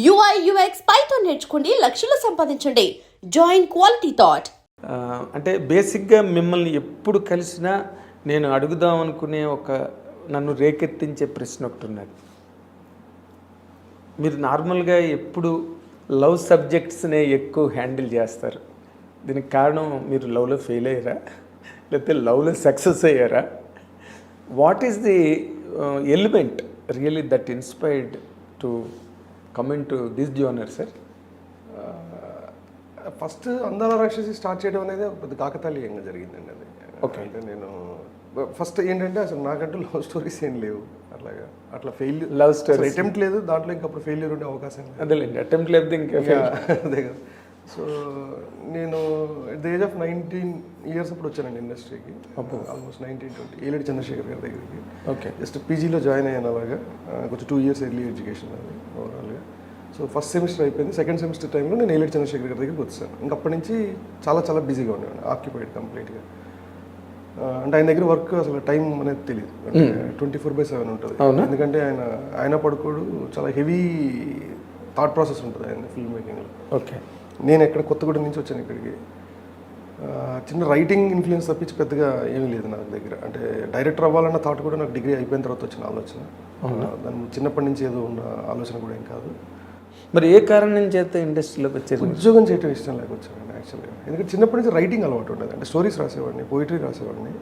UI UX Python నేర్చుకోండి, లక్షలు సంపాదించండి. Join quality thought. అంటే బేసిక్గా మిమ్మల్ని ఎప్పుడు కలిసినా నేను అడుగుదాం అనుకునే నన్ను రేకెత్తించే ప్రశ్న ఒకటి ఉన్నది. మీరు నార్మల్గా ఎప్పుడు లవ్ సబ్జెక్ట్స్నే ఎక్కువ హ్యాండిల్ చేస్తారు. దీనికి కారణం మీరు లవ్లో ఫెయిల్ అయ్యారా, లేకపోతే లవ్లో సక్సెస్ అయ్యారా? What is the element really that inspired to come in to this genre sir? First అందాల రాక్షసి స్టార్ట్ చేయడం అనేది పెద్ద కాకతాళీయంగా జరిగిందండి. అది ఓకే. అంటే నేను ఫస్ట్ ఏంటంటే అసలు నాకంటూ లవ్ స్టోరీస్ ఏం లేవు. అట్లా ఫెయిల్యూర్ లవ్ స్టోరీ అటెంప్ట్ లేదు దాంట్లో, ఇంకప్పుడు ఫెయిల్యూర్ ఉండే అవకాశం లేదు. అదేలేండి, అటెంప్ట్ లేదు ఇంకా అదే కదా. సో నేను at the age of 19 years అప్పుడు వచ్చానండి ఇండస్ట్రీకి. ఆల్మోస్ట్ 19-20 ఏలేడి చంద్రశేఖర్ గారి దగ్గరికి. ఓకే. జస్ట్ పీజీలో జాయిన్ అయ్యాను. అలాగా కొంచెం 2 years ఎర్లీ ఎడ్యుకేషన్ అది ఓవరాల్గా. సో ఫస్ట్ సెమిస్టర్ అయిపోయింది. సెకండ్ సెమిస్టర్ టైంలో నేను ఏలేడి చంద్రశేఖర్ గారి దగ్గరికి వచ్చాను. ఇంకప్పటి నుంచి చాలా చాలా బిజీగా ఉండేవాడు, ఆక్యుపైడ్ కంప్లీట్గా. అంటే ఆయన దగ్గర వర్క్ అసలు టైం అనేది తెలియదు, 24/7 ఉంటుంది. ఎందుకంటే ఆయన పడుకోడు, చాలా హెవీ థాట్ ప్రాసెస్ ఉంటుంది ఆయన ఫిల్మ్ మేకింగ్లో. ఓకే. నేను ఎక్కడ కొత్తగూడెం నుంచి వచ్చాను ఇక్కడికి. చిన్న రైటింగ్ ఇన్ఫ్లుయెన్స్ తప్పించి పెద్దగా ఏమీ లేదు నాకు దగ్గర. అంటే డైరెక్టర్ అవ్వాలన్న థాట్ కూడా నాకు డిగ్రీ అయిపోయిన తర్వాత వచ్చిన ఆలోచన. దాని చిన్నప్పటి నుంచి ఏదో ఉన్న ఆలోచన కూడా ఏం కాదు. మరి ఏ కారణం చేత ఇండస్ట్రీలోకి వచ్చేది? ఉద్యోగం చేయడం ఇష్టం లేక వచ్చానండి యాక్చువల్గా. ఎందుకంటే చిన్నప్పటి నుంచి రైటింగ్ అలవాటు ఉండేది. అంటే స్టోరీస్ రాసేవాడిని, పోయిటరీ రాసేవాడిని.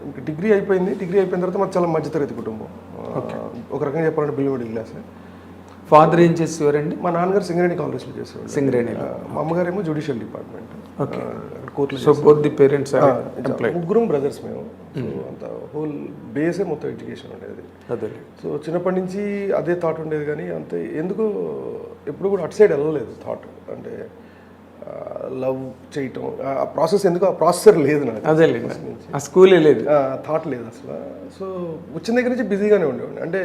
ఇంకా డిగ్రీ అయిపోయింది. డిగ్రీ అయిపోయిన తర్వాత మాకు చాలా మధ్యతరగతి కుటుంబం. ఒక రకంగా చెప్పాలంటే బిలో మిడిల్ క్లాస్. ఫాదర్ ఏం చేసేవారండి? మా నాన్నగారు సింగరేణి కాలేజ్లో చేసేవారు. సింగరేణి. మా అమ్మగారేమో జ్యుడిషియల్ డిపార్ట్మెంట్. కోర్టులో. సో బోత్ ది పేరెంట్స్ ముగ్గురం బ్రదర్స్ మేము. సో అంత హోల్ బేసే మొత్తం ఎడ్యుకేషన్ ఉండేది. అదే. సో చిన్నప్పటి నుంచి అదే థాట్ ఉండేది, కానీ అంతే ఎందుకు ఎప్పుడు కూడా అటు సైడ్ వెళ్ళలేదు థాట్. అంటే లవ్ చేయటం ఆ ప్రాసెస్, ఎందుకు ఆ ప్రాసెసర్ లేదు నాకు. అదే, ఆ స్కూలే లేదు, థాట్ లేదు అసలు. సో వచ్చిన దగ్గర నుంచి బిజీగానే ఉండేవాడిని. అంటే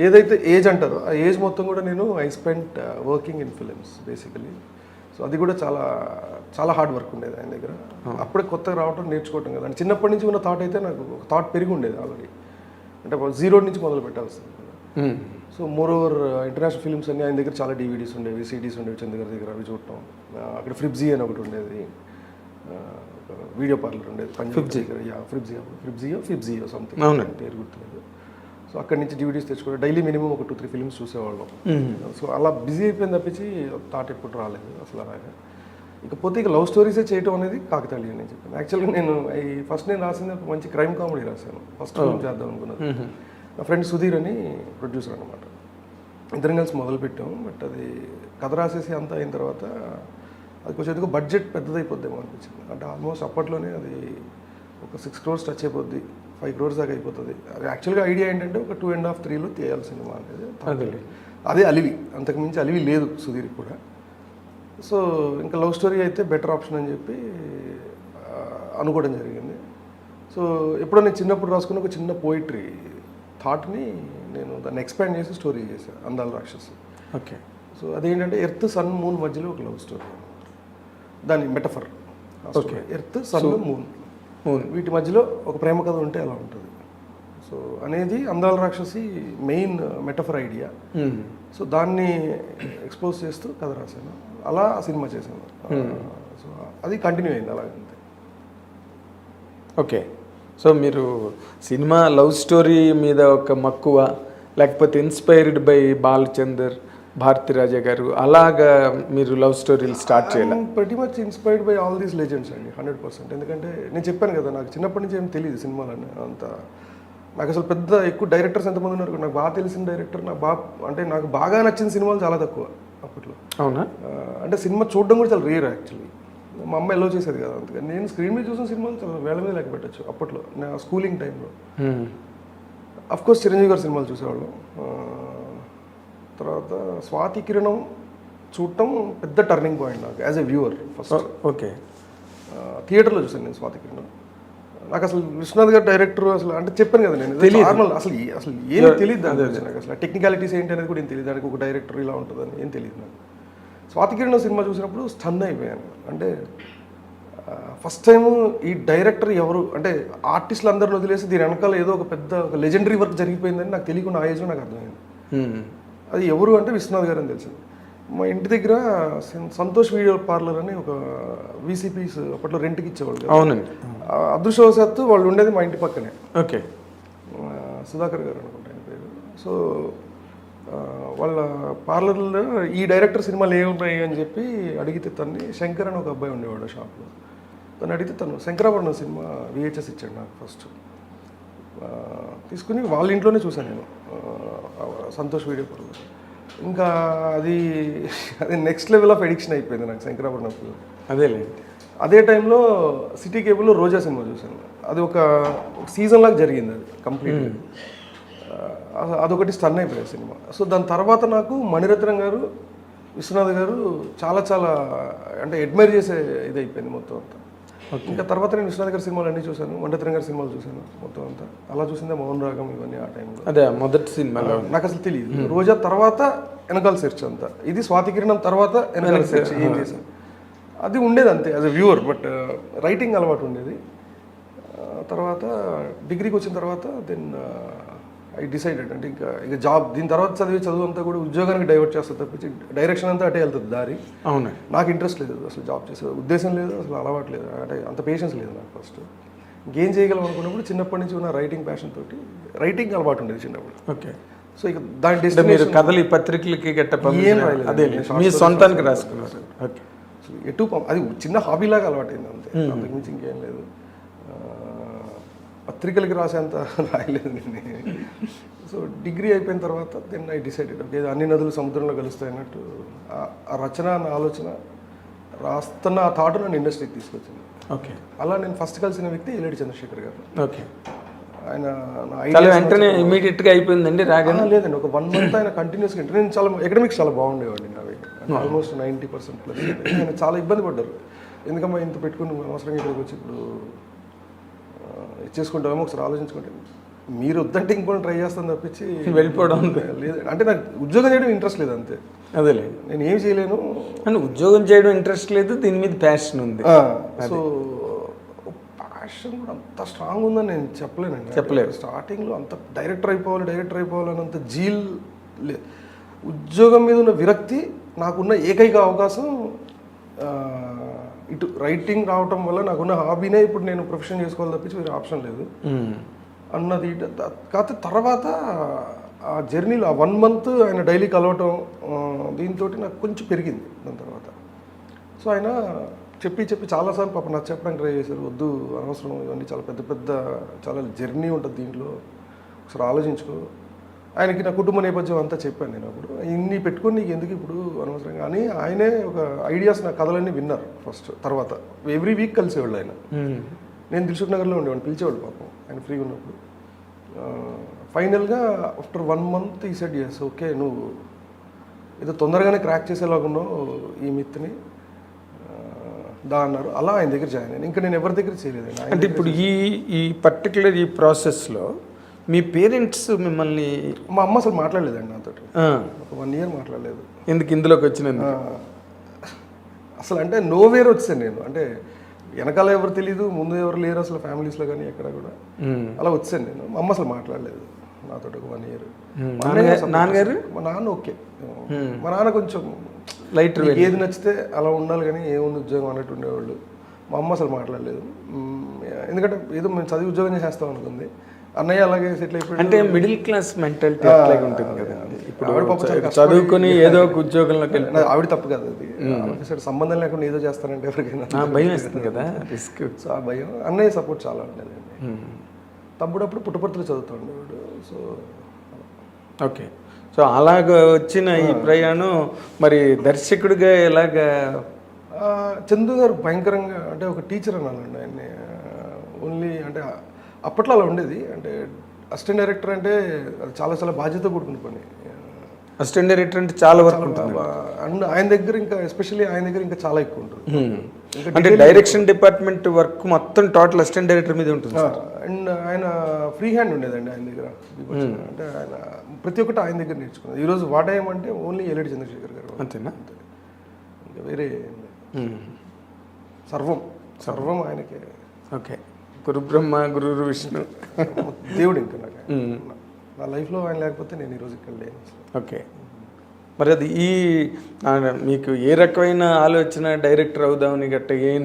ఏదైతే ఏజ్ అంటారో ఆ ఏజ్ మొత్తం కూడా నేను I spent working in films basically. So అది కూడా చాలా చాలా హార్డ్ వర్క్ ఉండేది ఆయన దగ్గర. అప్పుడే కొత్తగా రావటం, నేర్చుకోవటం కదా. అంటే చిన్నప్పటి నుంచి ఉన్న థాట్ అయితే నాకు ఒక థాట్ పెరిగి ఉండేది ఆల్రెడీ. అంటే జీరో నుంచి మొదలు పెట్టాల్సింది. So more over international films అన్నీ ఆయన దగ్గర చాలా DVDs ఉండేవి, CDs ఉండేవి చంద్ర గారి దగ్గర. అవి చూడటం. అక్కడ ఫ్రిబ్జీ అని ఒకటి ఉండేది, వీడియో పార్లర్ ఉండేది ఫిబ్జియో సంథింగ్, పేరు గుర్తులేదు. సో అక్కడి నుంచి DVDs తెచ్చుకోవడం, డైలీ మినిమం ఒక 2-3 ఫిల్మ్స్ చూసేవాళ్ళం. సో అలా బిజీ అయిపోయింది తప్పించి థాట్ ఎప్పుడు రాలేదు అసలు అలాగా. ఇకపోతే ఇక లవ్ స్టోరీసే చేయటం అనేది కాకతాళీయం నేను చెప్పాను. యాక్చువల్గా నేను నేను రాసింది ఒక మంచి క్రైమ్ కామెడీ రాశాను. ఫస్ట్ ఫిల్మ్ చేద్దాం అనుకున్నాను. నా ఫ్రెండ్ సుధీర్ అని ప్రొడ్యూసర్ అనమాట. ఇద్దరం కలిసి మొదలుపెట్టాము. బట్ అది కథ రాసేసి అంతా అయిన తర్వాత అది కొంచెం ఎందుకు బడ్జెట్ పెద్దదైపోద్దేమో అనిపించింది. అంటే ఆల్మోస్ట్ అప్పట్లోనే అది ఒక 6 crores టచ్ అయిపోద్ది, 5 crores దాకా అయిపోతుంది. అది యాక్చువల్గా ఐడియా ఏంటంటే ఒక 2.5-3లో తీయాలి సినిమా అనేది. అదే అలివి, అంతకుమించి అలివి లేదు సుధీర్ కూడా. సో ఇంకా లవ్ స్టోరీ అయితే బెటర్ ఆప్షన్ అని చెప్పి అనుకోవడం జరిగింది. సో ఎప్పుడో నేను చిన్నప్పుడు రాసుకున్న ఒక చిన్న పోయిటరీ థాట్ని నేను దాన్ని ఎక్స్పాండ్ చేసి స్టోరీ చేశాను, అందాల రాక్షసి. ఓకే. సో అదేంటంటే ఎర్త్, సన్, మూన్ మధ్యలో ఒక లవ్ స్టోరీ. దాని metaphor. Okay. Earth, sun, moon వీటి మధ్యలో ఒక ప్రేమ కథ ఉంటే ఎలా ఉంటుంది సో అనేది అందాల రాక్షసి మెయిన్ మెటఫర్ ఐడియా. సో దాన్ని ఎక్స్పోజ్ చేస్తూ కథ రాశాను. అలా సినిమా చేశాను. సో అది కంటిన్యూ అయింది అలాగే. ఓకే. సో మీరు సినిమా లవ్ స్టోరీ మీద ఒక మక్కువ, లేకపోతే ఇన్స్పైర్డ్ బై బాలచందర్, భారతీరాజా గారు, అలాగా మీరు లవ్ స్టోరీలు స్టార్ట్ చేయాలి? ప్రతి much inspired by all these legends అండి, 100%. ఎందుకంటే నేను చెప్పాను కదా, నాకు చిన్నప్పటి నుంచి ఏం తెలియదు సినిమాలని అంత. నాకు అసలు పెద్ద ఎక్కువ డైరెక్టర్స్ ఎంతమంది ఉన్నారు, నాకు బాగా తెలిసిన డైరెక్టర్, నాకు బాగా నచ్చిన సినిమాలు చాలా తక్కువ అప్పట్లో. అవునా? అంటే సినిమా చూడడం కూడా చాలా రేర్ యాక్చువల్లీ. మా అమ్మ ఎలా చేసేది కదా, అందుకని నేను స్క్రీన్ మీద చూసిన సినిమాలు చాలా వేల మీద లెక్క పెట్టచ్చు అప్పట్లో, నా స్కూలింగ్ టైంలో. అఫ్కోర్స్ చిరంజీవి గారి సినిమాలు చూసేవాళ్ళం. తర్వాత స్వాతి కిరణం చూడటం పెద్ద టర్నింగ్ పాయింట్ నాకు as a viewer first. Okay. థియేటర్లో చూసాను నేను స్వాతి కిరణం. నాకు అసలు విశ్వనాథ్ గారు డైరెక్టర్ అసలు అంటే చెప్పాను కదా నేను, నార్మల్ అసలు ఏం తెలియదు దాని గురించి. నాకు అసలు టెక్నికాలిటీస్ ఏంటి అనేది కూడా ఏం తెలియదు. దానికి ఒక డైరెక్టర్ ఇలా ఉంటుందని ఏం తెలియదు నాకు. స్వాతి కిరణం సినిమా చూసినప్పుడు స్టన్ అయిపోయాను. అంటే ఫస్ట్ టైం ఈ డైరెక్టర్ ఎవరు, అంటే ఆర్టిస్టులు అందరిని వదిలేసి దీని వెనకాల ఏదో ఒక పెద్ద ఒక లెజెండరీ వర్క్ జరిగిపోయిందని నాకు తెలియకుండా ఆ ఏజ్లో నాకు అర్థమైంది. అది ఎవరు అంటే విశ్వనాథ్ గారు అని తెలిసింది. మా ఇంటి దగ్గర సంతోష్ వీడియో పార్లర్ అని ఒక వీసీపీస్ అప్పట్లో రెంట్కి ఇచ్చేవాళ్ళు. అవునండి. అదృష్టవశాత్తు వాళ్ళు ఉండేది మా ఇంటి పక్కనే. ఓకే. సుధాకర్ గారు అనుకుంటా ఆయన పేరు. సో వాళ్ళ పార్లర్లో ఈ డైరెక్టర్ సినిమాలు ఏమున్నాయి అని చెప్పి అడిగితే తన్ని శంకర్ అని ఒక అబ్బాయి ఉండేవాడు షాప్లో. తను అడిగితే తను శంకరాభరణం సినిమా VHS ఇచ్చాడు నాకు ఫస్ట్. తీసుకుని వాళ్ళ ఇంట్లోనే చూశాను నేను సంతోష్ వీడియో పార్లర్. ఇంకా అది నెక్స్ట్ లెవెల్ ఆఫ్ ఎడిక్షన్ అయిపోయింది నాకు శంకరాభరణం ఫిల్మ్. అదేలేండి. అదే టైంలో సిటీ కేబుల్లో రోజా సినిమా చూశాను. అది ఒక సీజన్ లాగా జరిగింది, అది కంప్లీట్. అదొకటి స్టన్ అయిపోయే సినిమా. సో దాని తర్వాత నాకు మణిరత్నం గారు, విశ్వనాథ్ గారు చాలా చాలా అంటే అడ్మైర్ చేసే ఇది అయిపోయింది మొత్తం అంతా. ఇంకా తర్వాత నేను విశ్వనాథ్ గారి సినిమాలు అన్నీ చూశాను, మణిరత్నం గారి సినిమాలు చూశాను మొత్తం అంతా. అలా చూసిందే మౌన్ రాగం ఇవన్నీ ఆ టైంలో. అదే మొదటి సినిమాలో నాకు అసలు తెలియదు. రోజా తర్వాత వెనకాల సెర్చ్ అంతా, ఇది స్వాతి కిరణం తర్వాత వెనకాల సెర్చ్ ఏం చేశాను అది ఉండేది అంతే as a viewer. But writing అలవాటు ఉండేది. తర్వాత డిగ్రీకి వచ్చిన తర్వాత దెన్ ఐ డిసైడెడ్ అంటే ఇంకా జాబ్ దీని తర్వాత చదువు అంతా కూడా ఉద్యోగానికి డైవర్ట్ చేస్తుంది తప్పించి డైరెక్షన్ అంతా అటే వెళ్తుంది దారి. అవును. నాకు ఇంట్రెస్ట్ లేదు అసలు, జాబ్ చేసే ఉద్దేశం లేదు, అసలు అలవాటు లేదు, అంటే అంత పేషెన్స్ లేదు నాకు. ఫస్ట్ ఇంకేం చేయగలం అనుకున్నప్పుడు చిన్నప్పటి నుంచి ఉన్న రైటింగ్ ప్యాషన్ తోటి రైటింగ్ అలవాటు ఉండేది చిన్నప్పుడు. ఓకే. సో ఇక దాని మీరు డెస్టినేషన్ కథలు ఈ పత్రికలకి ఏం రాయలేదు. అదే మీ సొంతానికి రాసుకున్నారు. ఓకే. ఎటు అది చిన్న హాబీలాగా అలవాటైంది అంతే, అంతకుమించి ఇంకేం లేదు. పత్రికలకి రాసేంత రాయలేదు నేను. సో డిగ్రీ అయిపోయిన తర్వాత దెన్ ఐ డిసైడెడ్ ఓకే అన్ని నదులు సముద్రంలో కలుస్తాయి అన్నట్టు ఆ రచన అన్న ఆలోచన రాస్తున్న ఆ థాట్ నన్ను ఇండస్ట్రీకి తీసుకొచ్చింది. ఓకే. అలా నేను ఫస్ట్ కలిసిన వ్యక్తి ఎల్లేడి చంద్రశేఖర్ గారు. ఓకే. ఆయన వెంటనే ఇమీడియట్గా అయిపోయిందండి రాగానే? లేదండి, ఒక 1 month ఆయన కంటిన్యూస్గా నేను చాలా ఎకడమిక్స్ చాలా బాగుండేవాడిని నావి, ఆల్మోస్ట్ 90% ప్లస్. ఆయన చాలా ఇబ్బంది పడ్డారు, ఎందుకమ్మా ఇంత పెట్టుకుని అవసరంగా ఇక్కడికి వచ్చి ఇప్పుడు చేసుకుంటామేమో ఒకసారి ఆలోచించుకుంటే మీరు వద్దంటే ఇంకొని ట్రై చేస్తాను తప్పించి వెళ్ళిపోవడం లేదు. అంటే నాకు ఉద్యోగం చేయడం ఇంట్రెస్ట్ లేదు అంతే. అదేలే, నేను ఏం చేయలేను. అంటే ఉద్యోగం చేయడం ఇంట్రెస్ట్ లేదు, దీని మీద ప్యాషన్ ఉంది. సో ప్యాషన్ కూడా అంత స్ట్రాంగ్ ఉందని నేను చెప్పలేనండి. చెప్పలేదు. స్టార్టింగ్లో అంత డైరెక్టర్ అయిపోవాలని అంత జీల్ లేదు. ఉద్యోగం మీద ఉన్న విరక్తి, నాకున్న ఏకైక అవకాశం ఇటు రైటింగ్ రావటం వల్ల నాకున్న హాబీనే ఇప్పుడు నేను ప్రొఫెషన్ చేసుకోవాలి తప్పించి వేరే ఆప్షన్ లేదు అన్నది. కాకపోతే తర్వాత ఆ జర్నీలో ఆ 1 month ఆయన డైలీ కలవటం దీంతో నాకు కొంచెం పెరిగింది దాని తర్వాత. సో ఆయన చెప్పి చాలాసార్లు పాప నాకు చెప్పడానికి ట్రై చేశారు, వద్దు అనవసరం ఇవన్నీ చాలా పెద్ద చాలా జర్నీ ఉంటుంది దీంట్లో, ఒకసారి ఆలోచించుకో. ఆయనకి నా కుటుంబ నేపథ్యం అంతా చెప్పాను నేను. అప్పుడు ఇన్ని పెట్టుకొని నీకు ఎందుకు ఇప్పుడు అనవసరంగా అని ఆయనే ఒక ఐడియాస్ నా కథలన్నీ విన్నారు ఫస్ట్. తర్వాత ఎవ్రీ వీక్ కలిసేవాళ్ళు ఆయన. నేను దిల్సుఖ్ నగర్లో ఉండేవాడిని, పిలిచేవాడు పాపం ఆయన ఫ్రీగా ఉన్నప్పుడు. ఫైనల్గా ఆఫ్టర్ 1 month ఈ సెడ్ చేసి ఓకే నువ్వు ఏదో తొందరగానే క్రాక్ చేసేలాగున్నావు ఈ మిత్ని దా అన్నారు. అలా ఆయన దగ్గర జాయిన్ అయ్యాను. ఇంకా నేను ఎవరి దగ్గర చేయలేదు. అంటే ఇప్పుడు ఈ పర్టికులర్ ఈ ప్రాసెస్లో మీ పేరెంట్స్ మిమ్మల్ని? మా అమ్మ అసలు మాట్లాడలేదండి నాతో, ఒక 1 year మాట్లాడలేదు. ఎందుకు ఇందులోకి వచ్చినందుకు? అసలు అంటే నోవేర్ వచ్చాను నేను, అంటే వెనకాల ఎవరు తెలీదు, ముందు ఎవరు లేరు అసలు ఫ్యామిలీస్లో కానీ ఎక్కడ కూడా. అలా వచ్చాను నేను. మా అమ్మ అసలు మాట్లాడలేదు నాతో ఒక 1 year. నాన్నగారు? మా నాన్న ఓకే, మా నాన్న కొంచెం లైట్ ఏది నచ్చితే అలా ఉండాలి కానీ ఏముంది ఉద్యోగం అన్నట్టు ఉండేవాళ్ళు. మా అమ్మ అసలు మాట్లాడలేదు, ఎందుకంటే ఏదో మేము చదివి ఉద్యోగం చేసేస్తాం అనుకుంది. అన్నయ్య అలాగే సెటిల్ అయిపోయి. అంటే మిడిల్ క్లాస్ మెంటాలిటీ అట్లాగే ఉంటుంది కదా. ఇప్పుడు చదువుకుని ఏదో ఒక ఉద్యోగంలోకి వెళ్ళి ఆవిడ తప్పు కదా అది, సరే సంబంధం లేకుండా ఏదో చేస్తానంటే ఎవరికైనా భయం వేస్తుంది కదా, రిస్క్. సో ఆ భయం. అన్నయ్య సపోర్ట్ చాలా ఉండేదండి. తమ్ముడప్పుడు పుట్టపర్తిలో చదువుతూ ఉండేవాడు. So okay. సో అలాగ వచ్చిన ఈ ప్రయాణం మరి దర్శకుడిగా ఎలాగా? చందు గారు భయంకరంగా అంటే ఒక టీచర్ అనాలండి ఆయన్ని. ఓన్లీ అంటే అప్పట్లో అలా ఉండేది, అంటే అసిస్టెంట్ డైరెక్టర్ అంటే చాలా బాధ్యత కూడుకుని పని. అసిస్టెంట్ డైరెక్టర్ అంటే చాలా వర్క్ ఉంటుంది. అండ్ ఆయన దగ్గర ఇంకా ఎస్పెషల్లీ ఆయన దగ్గర ఇంకా చాలా ఎక్కువ ఉంటుంది. అంటే డైరెక్షన్ డిపార్ట్మెంట్ వర్క్ మొత్తం టోటల్ అసిస్టెంట్ డైరెక్టర్ మీద ఉంటుంది. అండ్ ఆయన ఫ్రీ హ్యాండ్ ఉండేదండి ఆయన దగ్గర. అంటే ఆయన ప్రతి ఒక్కటి ఆయన దగ్గర నేర్చుకున్నది. ఈరోజు వాడేయమంటే ఓన్లీ ఎల్లేడి చంద్రశేఖర్ గారు అంతేనా? ఇంకా వేరే సర్వం ఆయనకే. ఓకే. గురు బ్రహ్మ గురు విష్ణు దేవుడు ఇంకా నాకు. నా లైఫ్లో ఆయన లేకపోతే నేను ఈరోజు ఇక్కడ లేను. ఓకే. మరి అది మీకు ఏ రకమైన ఆలోచన డైరెక్టర్ అవుదామని గట్ట ఏం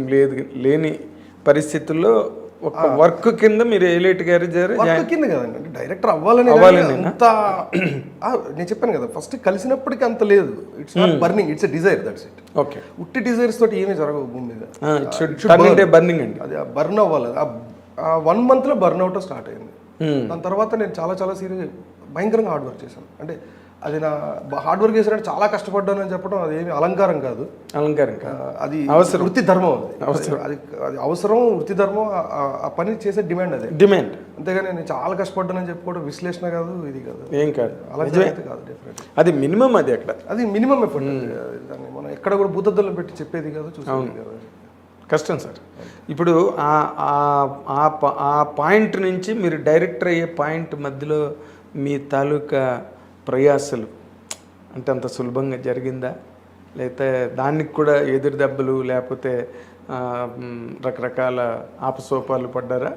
లేని పరిస్థితుల్లో ఒక వర్క్ కింద మీరు ఏలేటి గారి వర్క్ కింద కదండి, అంటే డైరెక్టర్ అవ్వాలని అంత నేను చెప్పాను కదా, ఫస్ట్ కలిసినప్పటికీ అంత లేదు. It's not burning, it's a desire, that's it. Okay, ఉట్టి డిజైర్స్ తోటి ఏమీ జరగవు భూమి మీద. బర్నింగ్ అండి, అది బర్న్ అవ్వాలి. ఆ 1 month లో బర్న్ అవుట్ స్టార్ట్ అయింది. దాని తర్వాత నేను చాలా సీరియస్ భయంకరంగా హార్డ్ వర్క్ చేశాను. అంటే అది నా హార్డ్ వర్క్ చేసినట్టు చాలా కష్టపడ్డాను అని చెప్పడం అది ఏమి అలంకారం కాదు. అది అవసరం, వృత్తి ధర్మం. అది అవసరం, వృత్తి ధర్మం. ఆ పని చేసే డిమాండ్ అంతేగాని నేను చాలా కష్టపడ్డానని చెప్పుకోవడం విశ్లేషణ కాదు, ఇది కాదు, ఏం కాదు, అలంకారం అయితే కాదు. డెఫినెట్ అది మినిమం, అది మినిమం ఎఫర్ట్. దాన్ని మనం ఎక్కడ కూడా భూతద్దంలో పెట్టి చెప్పేది కాదు, చూసేది కాదు. కష్టం సార్. ఇప్పుడు ఆ పాయింట్ నుంచి మీరు డైరెక్టర్ అయ్యే పాయింట్ మధ్యలో మీ తాలూకా ప్రయాసలు అంటే అంత సులభంగా జరిగిందా, లేకపోతే దానికి కూడా ఎదురు దెబ్బలు లేకపోతే రకరకాల ఆపసోపాలు పడ్డారా?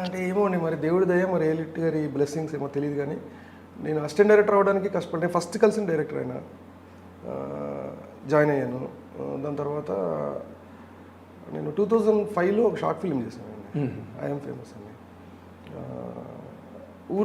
అంటే ఏమో అండి, మరి దేవుడి దయ, మరి ఏలిట్ గారి బ్లెస్సింగ్స్ ఏమో తెలియదు. కానీ నేను అసిస్టెంట్ డైరెక్టర్ అవ్వడానికి కష్టపడ్డాను. ఫస్ట్ కలిసిన డైరెక్టర్ అయినా జాయిన్ అయ్యాను. దాని తర్వాత నేను 2005లో ఒక షార్ట్ ఫిల్మ్ చేశాను, ఐఎమ్ ఫేమస్ అని.